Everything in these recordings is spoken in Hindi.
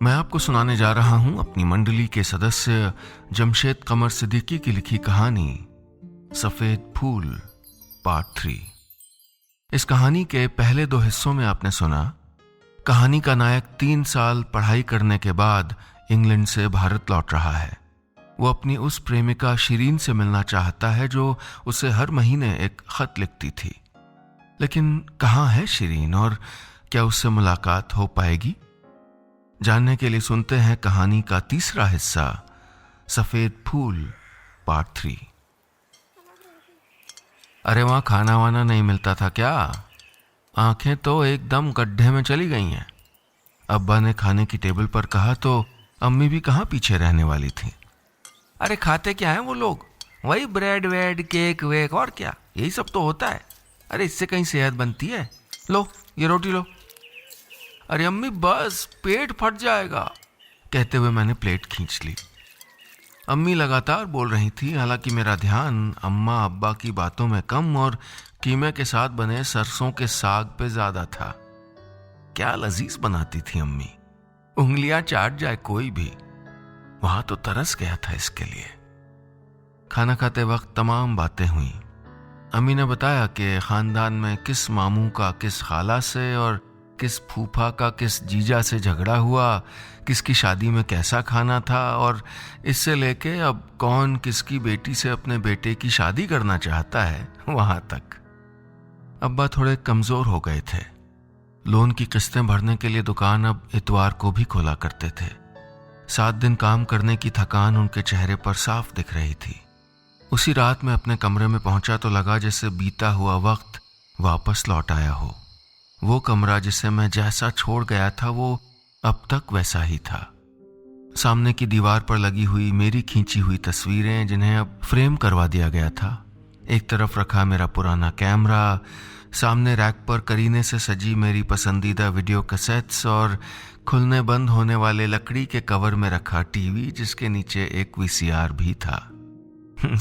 मैं आपको सुनाने जा रहा हूं अपनी मंडली के सदस्य जमशेद कमर सिद्दीकी की लिखी कहानी सफेद फूल पार्ट 3। इस कहानी के पहले 2 हिस्सों में आपने सुना कहानी का नायक 3 साल पढ़ाई करने के बाद इंग्लैंड से भारत लौट रहा है। वो अपनी उस प्रेमिका शिरीन से मिलना चाहता है जो उसे हर महीने एक खत लिखती थी। लेकिन कहाँ है शिरीन और क्या उससे मुलाकात हो पाएगी? जानने के लिए सुनते हैं कहानी का तीसरा हिस्सा सफेद फूल पार्ट 3। अरे वहां खाना वाना नहीं मिलता था क्या? आंखें तो एकदम गड्ढे में चली गई हैं। अब्बा ने खाने की टेबल पर कहा तो अम्मी भी कहाँ पीछे रहने वाली थी। अरे खाते क्या है वो लोग? वही ब्रेड वेड केक वेक और क्या, यही सब तो होता है। अरे इससे कहीं सेहत बनती है? लो ये रोटी लो। अरे अम्मी बस पेट फट जाएगा, कहते हुए मैंने प्लेट खींच ली। अम्मी लगातार बोल रही थी, हालांकि मेरा ध्यान अम्मा अब्बा की बातों में कम और कीमे के साथ बने सरसों के साग पे ज्यादा था। क्या लजीज बनाती थी अम्मी, उंगलियां चाट जाए कोई भी। वहां तो तरस गया था इसके लिए। खाना खाते वक्त तमाम बातें हुई। अम्मी ने बताया कि खानदान में किस मामू का किस खाला से और किस फूफा का किस जीजा से झगड़ा हुआ, किसकी शादी में कैसा खाना था और इससे लेके अब कौन किसकी बेटी से अपने बेटे की शादी करना चाहता है वहां तक। अब्बा थोड़े कमजोर हो गए थे। लोन की किस्तें भरने के लिए दुकान अब इतवार को भी खोला करते थे। 7 दिन काम करने की थकान उनके चेहरे पर साफ दिख रही थी। उसी रात में अपने कमरे में पहुंचा तो लगा जैसे बीता हुआ वक्त वापस लौट आया हो। वो कमरा जिसे मैं जैसा छोड़ गया था वो अब तक वैसा ही था। सामने की दीवार पर लगी हुई मेरी खींची हुई तस्वीरें जिन्हें अब फ्रेम करवा दिया गया था। एक तरफ रखा मेरा पुराना कैमरा, सामने रैक पर करीने से सजी मेरी पसंदीदा वीडियो कैसेट्स और खुलने बंद होने वाले लकड़ी के कवर में रखा टीवी जिसके नीचे एक वीसीआर भी था।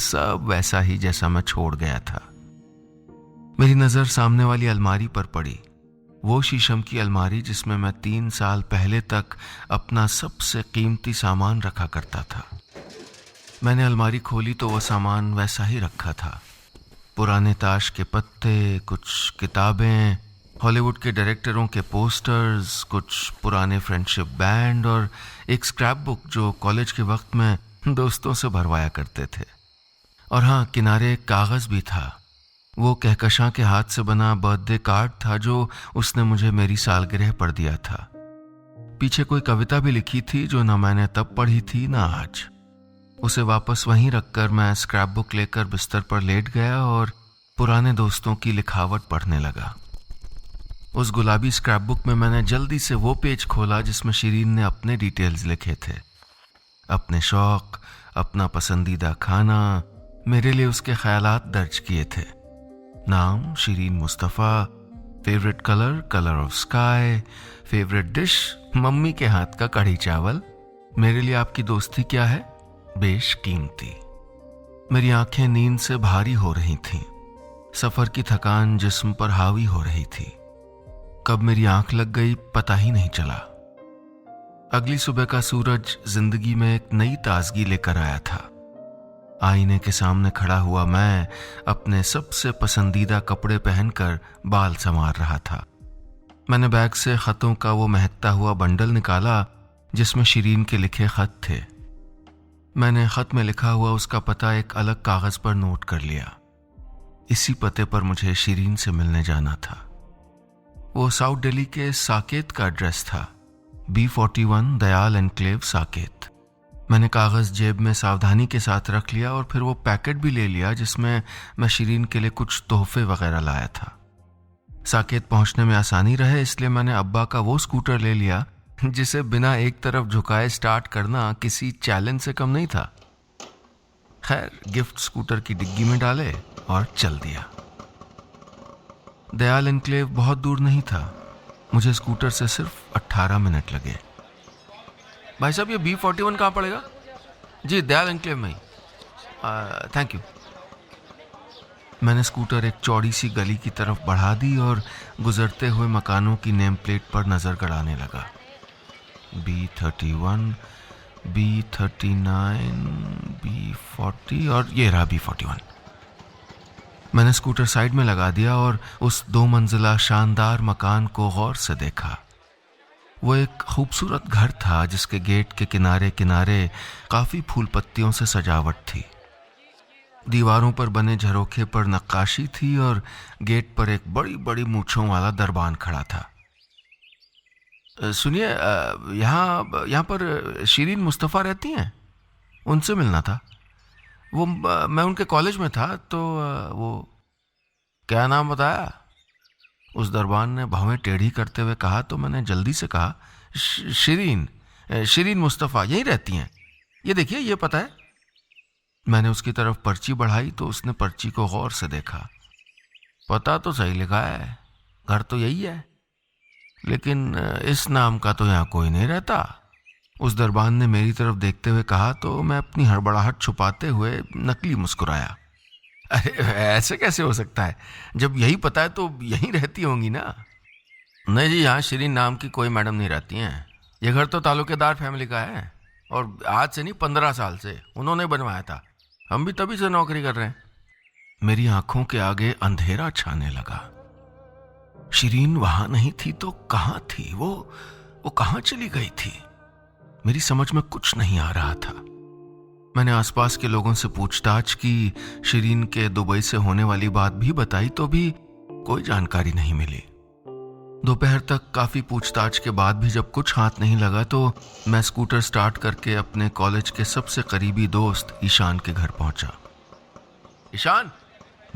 सब वैसा ही जैसा मैं छोड़ गया था। मेरी नजर सामने वाली अलमारी पर पड़ी, वो शीशम की अलमारी जिसमें मैं 3 साल पहले तक अपना सबसे कीमती सामान रखा करता था। मैंने अलमारी खोली तो वो सामान वैसा ही रखा था। पुराने ताश के पत्ते, कुछ किताबें, हॉलीवुड के डायरेक्टरों के पोस्टर्स, कुछ पुराने फ्रेंडशिप बैंड और एक स्क्रैप बुक जो कॉलेज के वक्त में दोस्तों से भरवाया करते थे। और हाँ, किनारे एक कागज भी था। वो कहकशां के हाथ से बना बर्थडे कार्ड था जो उसने मुझे मेरी सालगिरह पर दिया था। पीछे कोई कविता भी लिखी थी जो न मैंने तब पढ़ी थी न आज। उसे वापस वहीं रखकर मैं स्क्रैप बुक लेकर बिस्तर पर लेट गया और पुराने दोस्तों की लिखावट पढ़ने लगा। उस गुलाबी स्क्रैप बुक में मैंने जल्दी से वो पेज खोला जिसमें शिरीन ने अपने डिटेल्स लिखे थे। अपने शौक, अपना पसंदीदा खाना, मेरे लिए उसके ख्यालात दर्ज किए थे। नाम Shirin Mustafa, favourite colour colour of sky, favourite dish mummy के हाथ का कढ़ी चावल, मेरे लिए आपकी दोस्ती क्या है बेशकीमती। मेरी आंखें नींद से भारी हो रही थीं। सफर की थकान जिस्म पर हावी हो रही थी। कब मेरी आंख लग गई पता ही नहीं चला। अगली सुबह का सूरज जिंदगी में एक नई ताजगी लेकर आया था। आईने के सामने खड़ा हुआ मैं अपने सबसे पसंदीदा कपड़े पहनकर बाल संवार रहा था। मैंने बैग से खतों का वो महकता हुआ बंडल निकाला जिसमें शिरीन के लिखे खत थे। मैंने खत में लिखा हुआ उसका पता एक अलग कागज पर नोट कर लिया। इसी पते पर मुझे शिरीन से मिलने जाना था। वो साउथ दिल्ली के साकेत का एड्रेस था, B41 दयाल एनक्लेव साकेत। मैंने कागज जेब में सावधानी के साथ रख लिया और फिर वो पैकेट भी ले लिया जिसमें मैं शिरीन के लिए कुछ तोहफे वगैरह लाया था। साकेत पहुंचने में आसानी रहे इसलिए मैंने अब्बा का वो स्कूटर ले लिया जिसे बिना एक तरफ झुकाए स्टार्ट करना किसी चैलेंज से कम नहीं था। खैर, गिफ्ट स्कूटर की डिग्गी में डाले और चल दिया। दयाल एनक्लेव बहुत दूर नहीं था। मुझे स्कूटर से सिर्फ 18 मिनट लगे। भाई साहब, ये B41 कहाँ पड़ेगा? जी, दयाल एनक्लेव में ही। Thank you. मैंने स्कूटर एक चौड़ी सी गली की तरफ बढ़ा दी और गुजरते हुए मकानों की नेम प्लेट पर नजर गड़ाने लगा। B31, B39, B40 और ये रहा B41। मैंने स्कूटर साइड में लगा दिया और उस 2 मंजिला शानदार मकान को गौर से देखा। वो एक खूबसूरत घर था जिसके गेट के किनारे किनारे काफी फूल पत्तियों से सजावट थी। दीवारों पर बने झरोखे पर नक्काशी थी और गेट पर एक बड़ी बड़ी मूंछों वाला दरबान खड़ा था। सुनिए, यहाँ पर शिरीन मुस्तफ़ा रहती हैं, उनसे मिलना था। वो मैं उनके कॉलेज में था तो वो क्या नाम बताया? उस दरबान ने भवें टेढ़ी करते हुए कहा तो मैंने जल्दी से कहा, शिरीन मुस्तफ़ा यहीं रहती हैं, ये देखिए ये पता है। मैंने उसकी तरफ पर्ची बढ़ाई तो उसने पर्ची को गौर से देखा। पता तो सही लिखा है, घर तो यही है, लेकिन इस नाम का तो यहाँ कोई नहीं रहता। उस दरबान ने मेरी तरफ देखते हुए कहा तो मैं अपनी हड़बड़ाहट छुपाते हुए नकली मुस्कुराया। अरे ऐसे कैसे हो सकता है, जब यही पता है तो यहीं रहती होंगी ना। नहीं जी, यहाँ शिरीन नाम की कोई मैडम नहीं रहती हैं। ये घर तो तालुकेदार फैमिली का है और आज से नहीं 15 साल से उन्होंने बनवाया था। हम भी तभी से नौकरी कर रहे हैं। मेरी आंखों के आगे अंधेरा छाने लगा। शिरीन वहां नहीं थी तो कहां थी? वो कहां चली गई थी? मेरी समझ में कुछ नहीं आ रहा था। मैंने आसपास के लोगों से पूछताछ की, शिरीन के दुबई से होने वाली बात भी बताई तो भी कोई जानकारी नहीं मिली। दोपहर तक काफी पूछताछ के बाद भी जब कुछ हाथ नहीं लगा तो मैं स्कूटर स्टार्ट करके अपने कॉलेज के सबसे करीबी दोस्त ईशान के घर पहुंचा। ईशान,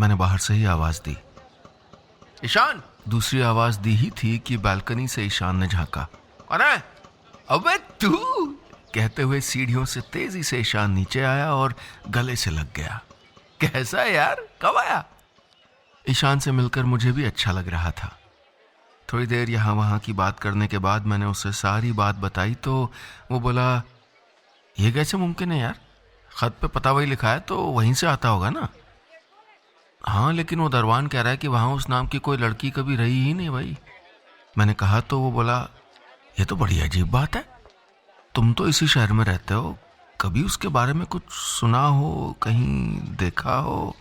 मैंने बाहर से ही आवाज दी। ईशान, दूसरी आवाज दी ही थी कि बालकनी से ईशान ने झांका। अरे अबे तू, कहते हुए सीढ़ियों से तेजी से ईशान नीचे आया और गले से लग गया। कैसा है यार, कब आया? ईशान से मिलकर मुझे भी अच्छा लग रहा था। थोड़ी देर यहाँ वहाँ की बात करने के बाद मैंने उसे सारी बात बताई तो वो बोला, ये कैसे मुमकिन है यार, खत पे पता वही लिखा है तो वहीं से आता होगा ना। हाँ, लेकिन वो दरवान कह रहा है कि वहाँ उस नाम की कोई लड़की कभी रही ही नहीं भाई। मैंने कहा तो वो बोला, ये तो बड़ी अजीब बात है, तुम तो इसी शहर में रहते हो, कभी उसके बारे में कुछ सुना हो, कहीं देखा हो?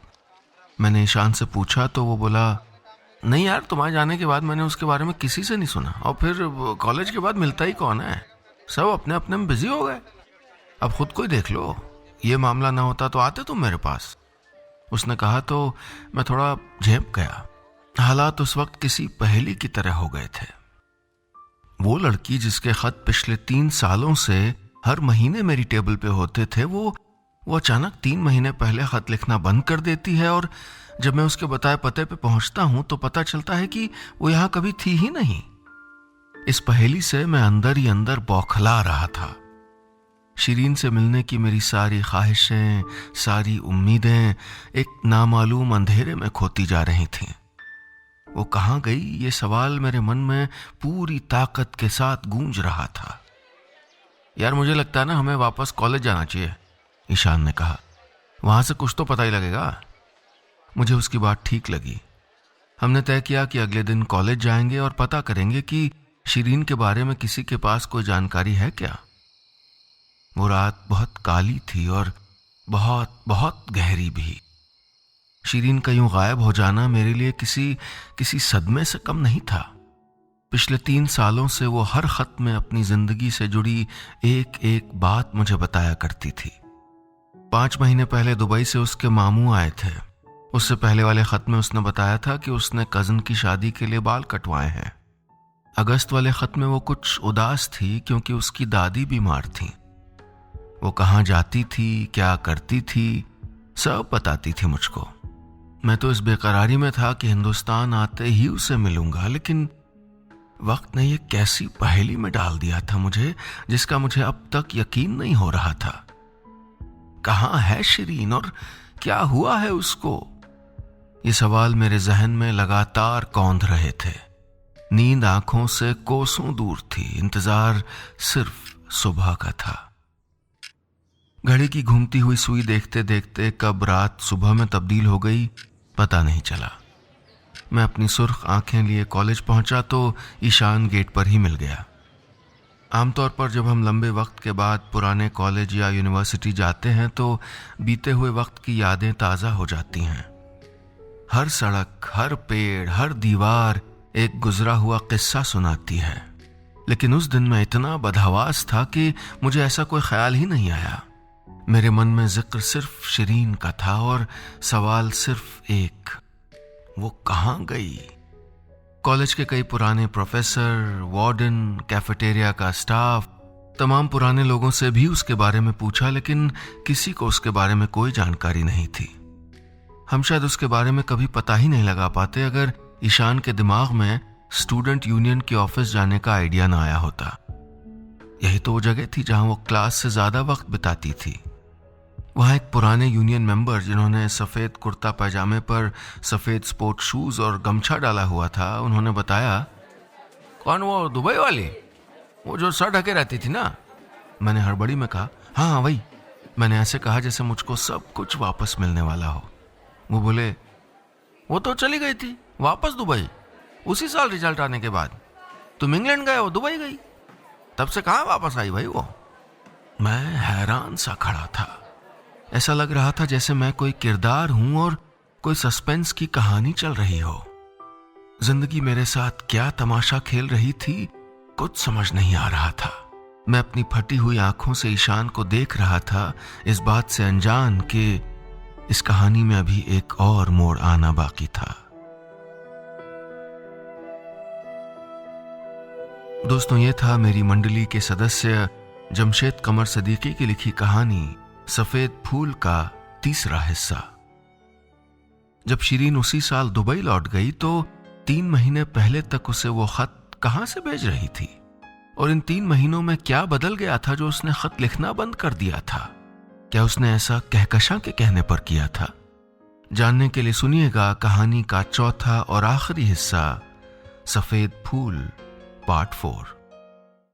मैंने ईशान से पूछा तो वो बोला, नहीं यार, तुम्हारे जाने के बाद मैंने उसके बारे में किसी से नहीं सुना, और फिर कॉलेज के बाद मिलता ही कौन है, सब अपने अपने में बिजी हो गए। अब खुद को ही देख लो, ये मामला ना होता तो आते तुम मेरे पास। उसने कहा तो मैं थोड़ा झेप गया। हालात उस वक्त किसी पहेली की तरह हो गए थे। वो लड़की जिसके खत पिछले 3 सालों से हर महीने मेरी टेबल पे होते थे, वो अचानक 3 महीने पहले खत लिखना बंद कर देती है और जब मैं उसके बताए पते पे पहुंचता हूं तो पता चलता है कि वो यहां कभी थी ही नहीं। इस पहेली से मैं अंदर ही अंदर बौखला रहा था। शिरीन से मिलने की मेरी सारी ख्वाहिशें, सारी उम्मीदें एक नामालूम अंधेरे में खोती जा रही थीं। वो कहाँ गई, ये सवाल मेरे मन में पूरी ताकत के साथ गूंज रहा था। यार मुझे लगता है ना हमें वापस कॉलेज जाना चाहिए, ईशान ने कहा। वहां से कुछ तो पता ही लगेगा। मुझे उसकी बात ठीक लगी। हमने तय किया कि अगले दिन कॉलेज जाएंगे और पता करेंगे कि शिरीन के बारे में किसी के पास कोई जानकारी है क्या। वो रात बहुत काली थी और बहुत बहुत गहरी भी। शिरीन का यूं गायब हो जाना मेरे लिए किसी सदमे से कम नहीं था। पिछले 3 सालों से वो हर खत में अपनी जिंदगी से जुड़ी एक एक बात मुझे बताया करती थी। 5 महीने पहले दुबई से उसके मामू आए थे। उससे पहले वाले खत में उसने बताया था कि उसने कजन की शादी के लिए बाल कटवाए हैं। अगस्त वाले खत में वो कुछ उदास थी क्योंकि उसकी दादी बीमार थी। वो कहाँ जाती थी, क्या करती थी, सब बताती थी मुझको। मैं तो इस बेकरारी में था कि हिंदुस्तान आते ही उसे मिलूंगा, लेकिन वक्त ने ये कैसी पहेली में डाल दिया था मुझे, जिसका मुझे अब तक यकीन नहीं हो रहा था। कहाँ है शिरीन और क्या हुआ है उसको? ये सवाल मेरे जहन में लगातार कौंध रहे थे। नींद आंखों से कोसों दूर थी। इंतजार सिर्फ सुबह का था। घड़ी की घूमती हुई सुई देखते देखते कब रात सुबह में तब्दील हो गई पता नहीं चला। मैं अपनी सुर्ख आंखें लिए कॉलेज पहुंचा तो ईशान गेट पर ही मिल गया। आमतौर पर जब हम लंबे वक्त के बाद पुराने कॉलेज या यूनिवर्सिटी जाते हैं तो बीते हुए वक्त की यादें ताज़ा हो जाती हैं। हर सड़क, हर पेड़, हर दीवार एक गुजरा हुआ किस्सा सुनाती है। लेकिन उस दिन मैं इतना बदहवास था कि मुझे ऐसा कोई ख्याल ही नहीं आया। मेरे मन में जिक्र सिर्फ शिरीन का था और सवाल सिर्फ एक, वो कहाँ गई? कॉलेज के कई पुराने प्रोफेसर, वार्डन, कैफेटेरिया का स्टाफ, तमाम पुराने लोगों से भी उसके बारे में पूछा, लेकिन किसी को उसके बारे में कोई जानकारी नहीं थी। हम शायद उसके बारे में कभी पता ही नहीं लगा पाते अगर ईशान के दिमाग में स्टूडेंट यूनियन के ऑफिस जाने का आइडिया ना आया होता। यही तो वो जगह थी जहां वो क्लास से ज्यादा वक्त बिताती थी। वहां एक पुराने यूनियन मेंबर जिन्होंने सफेद कुर्ता पैजामे पर सफेद स्पोर्ट शूज और गमछा डाला हुआ था, उन्होंने बताया, कौन वो दुबई वाली, वो जो सर ढके रहती थी ना? मैंने हड़बड़ी में कहा, हाँ वही। मैंने ऐसे कहा जैसे मुझको सब कुछ वापस मिलने वाला हो। वो बोले, वो तो चली गई थी वापस दुबई, उसी साल रिजल्ट आने के बाद। तुम इंग्लैंड गए, वो दुबई गई, तब से कहाँ वापस आई भाई वो? मैं हैरान सा खड़ा था। ऐसा लग रहा था जैसे मैं कोई किरदार हूं और कोई सस्पेंस की कहानी चल रही हो। जिंदगी मेरे साथ क्या तमाशा खेल रही थी, कुछ समझ नहीं आ रहा था। मैं अपनी फटी हुई आंखों से ईशान को देख रहा था, इस बात से अनजान कि इस कहानी में अभी एक और मोड़ आना बाकी था। दोस्तों, ये था मेरी मंडली के सदस्य जमशेद कमर सदीकी की लिखी कहानी सफेद फूल का तीसरा हिस्सा। जब शिरीन उसी साल दुबई लौट गई तो 3 महीने पहले तक उसे वो खत कहां से भेज रही थी, और इन 3 महीनों में क्या बदल गया था जो उसने खत लिखना बंद कर दिया था? क्या उसने ऐसा कहकशां के कहने पर किया था? जानने के लिए सुनिएगा कहानी का चौथा और आखिरी हिस्सा, सफेद फूल पार्ट 4।